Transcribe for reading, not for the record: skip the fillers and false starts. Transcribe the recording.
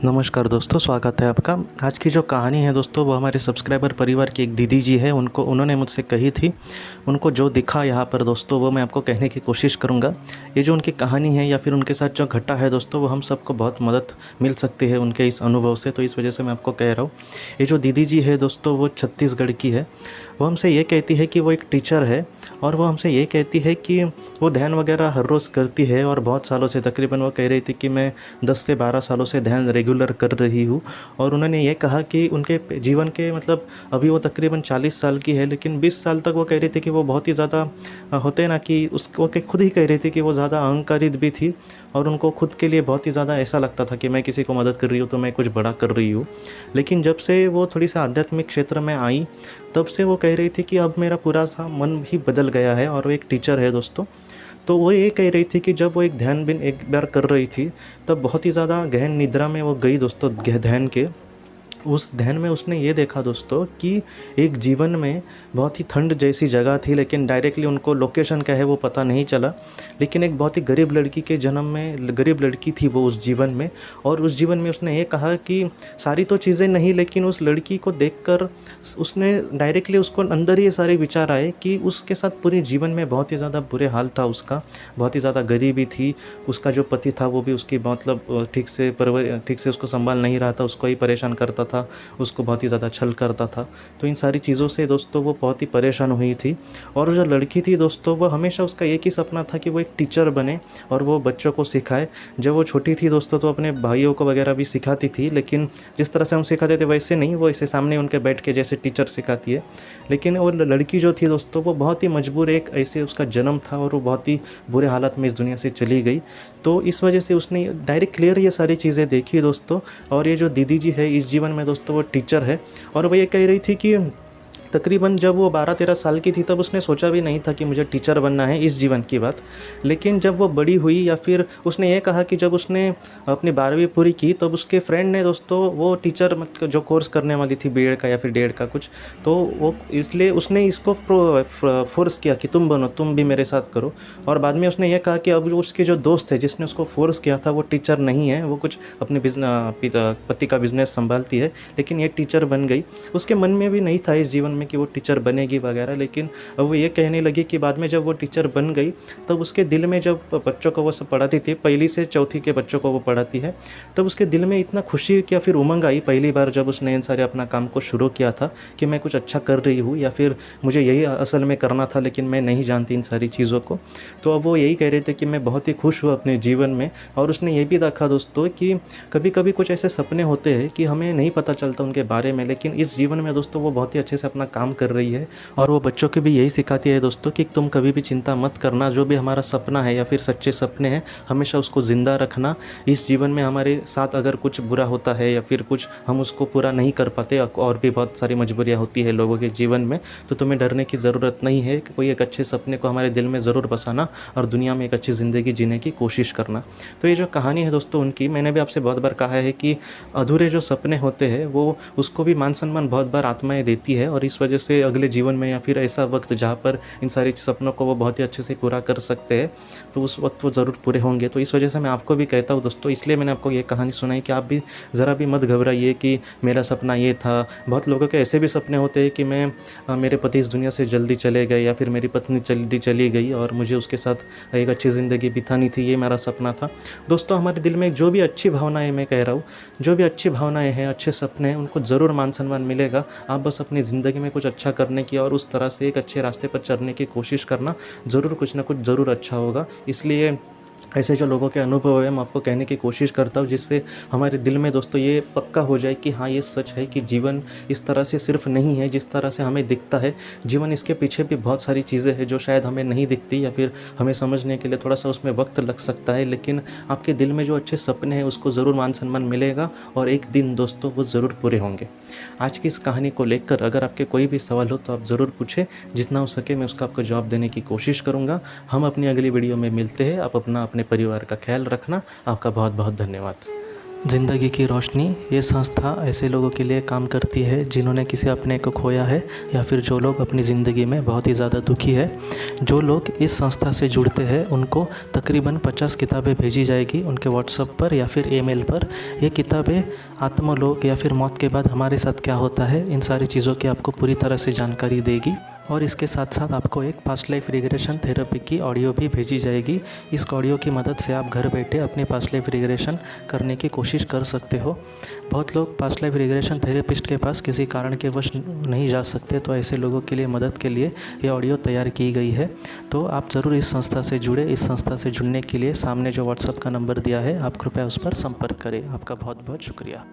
नमस्कार दोस्तों, स्वागत है आपका। आज की जो कहानी है दोस्तों, वो हमारे सब्सक्राइबर परिवार की एक दीदी जी है। उन्होंने मुझसे कही थी। उनको जो दिखा यहाँ पर दोस्तों, वो मैं आपको कहने की कोशिश करूँगा। ये जो उनकी कहानी है या फिर उनके साथ जो घटा है दोस्तों, वो हम सबको बहुत मदद मिल सकती है उनके इस अनुभव से। तो इस वजह से मैं आपको कह रहा हूँ। ये जो दीदी जी है दोस्तों, वो छत्तीसगढ़ की है। वो हमसे ये कहती है कि वो एक टीचर है, और वो हमसे ये कहती है कि वो ध्यान वगैरह हर रोज़ करती है। और बहुत सालों से, तकरीबन वो कह रही थी कि मैं 10 से 12 सालों से ध्यान रेगुलर कर रही हूँ। और उन्होंने ये कहा कि उनके जीवन के मतलब अभी वो तकरीबन 40 साल की है, लेकिन 20 साल तक वो कह रही थी कि वो बहुत ही ज़्यादा होते हैं ना कि उसको खुद ही कह रही थी कि वो ज़्यादा अहंकारित भी थी। और उनको खुद के लिए बहुत ही ज़्यादा ऐसा लगता था कि मैं किसी को मदद कर रही हूँ तो मैं कुछ बड़ा कर रही हूँ। लेकिन जब से वो थोड़ी सा आध्यात्मिक क्षेत्र में आई, तब से वो कह रही थी कि अब मेरा पूरा सा मन ही बदल गया है। और वो एक टीचर है दोस्तों। तो वो ये कह रही थी कि जब वो एक ध्यान बिन एक बार कर रही थी, तब बहुत ही ज़्यादा गहन निद्रा में वो गई दोस्तों। ध्यान के उस ध्यान में उसने ये देखा दोस्तों कि एक जीवन में बहुत ही ठंड जैसी जगह थी, लेकिन डायरेक्टली उनको लोकेशन क्या है वो पता नहीं चला। लेकिन एक बहुत ही गरीब लड़की के जन्म में गरीब लड़की थी वो उस जीवन में। और उस जीवन में उसने ये कहा कि सारी तो चीज़ें नहीं, लेकिन उस लड़की को देखकर उसने डायरेक्टली उसको अंदर ही ये सारे विचार आए कि उसके साथ पूरे जीवन में बहुत ही ज़्यादा बुरे हाल था उसका। बहुत ही ज़्यादा गरीबी थी। उसका जो पति था वो भी उसकी मतलब ठीक से उसको संभाल नहीं रहा था, उसको ही परेशान करता था, उसको बहुत ही ज़्यादा छल करता था। तो इन सारी चीज़ों से दोस्तों वो बहुत ही परेशान हुई थी। और जो लड़की थी दोस्तों, वो हमेशा उसका एक ही सपना था कि वो एक टीचर बने और वो बच्चों को सिखाए। जब वो छोटी थी दोस्तों, तो अपने भाइयों को वगैरह भी सिखाती थी, लेकिन जिस तरह से हम सिखाते थे वैसे नहीं, वो ऐसे सामने उनके बैठ के जैसे टीचर सिखाती है। लेकिन वो लड़की जो थी दोस्तों, वो बहुत ही मजबूर, एक ऐसे उसका जन्म था और वो बहुत ही बुरे हालत में इस दुनिया से चली गई। तो इस वजह से उसने डायरेक्ट क्लियर ये सारी चीज़ें देखी दोस्तों। और ये जो दीदी जी है इस जीवन में दोस्तों, वो टीचर है। और वो ये कह रही थी कि तकरीबन जब वो 12-13 साल की थी, तब उसने सोचा भी नहीं था कि मुझे टीचर बनना है, इस जीवन की बात। लेकिन जब वो बड़ी हुई, या फिर उसने ये कहा कि जब उसने अपनी 12वीं पूरी की, तब उसके फ्रेंड ने दोस्तों वो टीचर मतलब जो कोर्स करने वाली थी बीएड का या फिर डीएड का कुछ, तो वो इसलिए उसने इसको फोर्स किया कि तुम बनो, तुम भी मेरे साथ करो। और बाद में उसने ये कहा कि अब जो उसके जो दोस्त है जिसने उसको फोर्स किया था, वो टीचर नहीं है, वो कुछ अपने पति का बिजनेस संभालती है, लेकिन ये टीचर बन गई। उसके मन में भी नहीं था इस जीवन में कि वो टीचर बनेगी वगैरह। लेकिन अब वो ये कहने लगी कि बाद में जब वो टीचर बन गई, तब उसके दिल में, जब बच्चों को वो सब पढ़ाती थी, पहली से चौथी के बच्चों को वो पढ़ाती है, तब उसके दिल में इतना खुशी या फिर उमंग आई पहली बार जब उसने इन सारे अपना काम को शुरू किया था कि मैं कुछ अच्छा कर रही हूँ, या फिर मुझे यही असल में करना था, लेकिन मैं नहीं जानती इन सारी चीज़ों को। तो अब वो यही कह रहे थे कि मैं बहुत ही खुश हूँ अपने जीवन में। और उसने ये भी देखा दोस्तों कि कभी कभी कुछ ऐसे सपने होते हैं कि हमें नहीं पता चलता उनके बारे में, लेकिन इस जीवन में दोस्तों वो बहुत ही अच्छे से अपना काम कर रही है। और वो बच्चों को भी यही सिखाती है दोस्तों कि तुम कभी भी चिंता मत करना, जो भी हमारा सपना है या फिर सच्चे सपने हैं, हमेशा उसको ज़िंदा रखना। इस जीवन में हमारे साथ अगर कुछ बुरा होता है या फिर कुछ हम उसको पूरा नहीं कर पाते, और भी बहुत सारी मजबूरियाँ होती है लोगों के जीवन में, तो तुम्हें डरने की ज़रूरत नहीं है। कोई एक अच्छे सपने को हमारे दिल में ज़रूर बसाना और दुनिया में एक अच्छी ज़िंदगी जीने की कोशिश करना। तो ये जो कहानी है दोस्तों उनकी, मैंने भी आपसे बहुत बार कहा है कि अधूरे जो सपने होते हैं, वो उसको भी मान सम्मान बहुत बार आत्माएँ देती है। और इस वजह से अगले जीवन में या फिर ऐसा वक्त जहाँ पर इन सारे सपनों को वो बहुत ही अच्छे से पूरा कर सकते हैं, तो उस वक्त वो ज़रूर पूरे होंगे। तो इस वजह से मैं आपको भी कहता हूँ दोस्तों, इसलिए मैंने आपको ये कहानी सुनाई कि आप भी ज़रा भी मत घबराइए कि मेरा सपना ये था। बहुत लोगों के ऐसे भी सपने होते हैं कि मेरे पति इस दुनिया से जल्दी चले गए, या फिर मेरी पत्नी जल्दी चली गई और मुझे उसके साथ एक अच्छी ज़िंदगी बितानी थी, ये मेरा सपना था। दोस्तों, हमारे दिल में जो भी अच्छी भावनाएँ, मैं कह रहा हूँ, जो भी अच्छी भावनाएँ हैं, अच्छे सपने हैं, उनको ज़रूर मान सम्मान मिलेगा। आप बस अपनी ज़िंदगी में कुछ अच्छा करने की और उस तरह से एक अच्छे रास्ते पर चलने की कोशिश करना, ज़रूर कुछ ना कुछ ज़रूर अच्छा होगा। इसलिए ऐसे जो लोगों के अनुभव है, मैं आपको कहने की कोशिश करता हूँ, जिससे हमारे दिल में दोस्तों ये पक्का हो जाए कि हाँ, ये सच है कि जीवन इस तरह से सिर्फ नहीं है जिस तरह से हमें दिखता है। जीवन इसके पीछे भी बहुत सारी चीज़ें हैं जो शायद हमें नहीं दिखती, या फिर हमें समझने के लिए थोड़ा सा उसमें वक्त लग सकता है। लेकिन आपके दिल में जो अच्छे सपने हैं, उसको ज़रूर मान सम्मान मिलेगा, और एक दिन दोस्तों वो ज़रूर पूरे होंगे। आज की इस कहानी को लेकर अगर आपके कोई भी सवाल हो तो आप ज़रूर पूछें। जितना हो सके मैं उसका आपको जवाब देने की कोशिश करूँगा। हम अपनी अगली वीडियो में मिलते हैं। आप अपने परिवार का ख्याल रखना। आपका बहुत बहुत धन्यवाद। ज़िंदगी की रोशनी ये संस्था ऐसे लोगों के लिए काम करती है जिन्होंने किसी अपने को खोया है या फिर जो लोग अपनी ज़िंदगी में बहुत ही ज़्यादा दुखी है। जो लोग इस संस्था से जुड़ते हैं उनको तकरीबन 50 किताबें भेजी जाएगी उनके व्हाट्सएप पर या फिर ईमेल पर। ये किताबें आत्मलोक या फिर मौत के बाद हमारे साथ क्या होता है इन सारी चीज़ों की आपको पूरी तरह से जानकारी देगी। और इसके साथ साथ आपको एक पास्ट लाइफ रिग्रेशन थेरेपी की ऑडियो भी भेजी जाएगी। इस ऑडियो की मदद से आप घर बैठे अपनी पास्ट लाइफ रिग्रेशन करने की कोशिश कर सकते हो। बहुत लोग पास्ट लाइफ रिग्रेशन थेरेपिस्ट के पास किसी कारण के वश नहीं जा सकते, तो ऐसे लोगों के लिए मदद के लिए ये ऑडियो तैयार की गई है। तो आप ज़रूर इस संस्था से जुड़े। इस संस्था से जुड़ने के लिए सामने जो व्हाट्सएप का नंबर दिया है आप कृपया उस पर संपर्क करें। आपका बहुत बहुत शुक्रिया।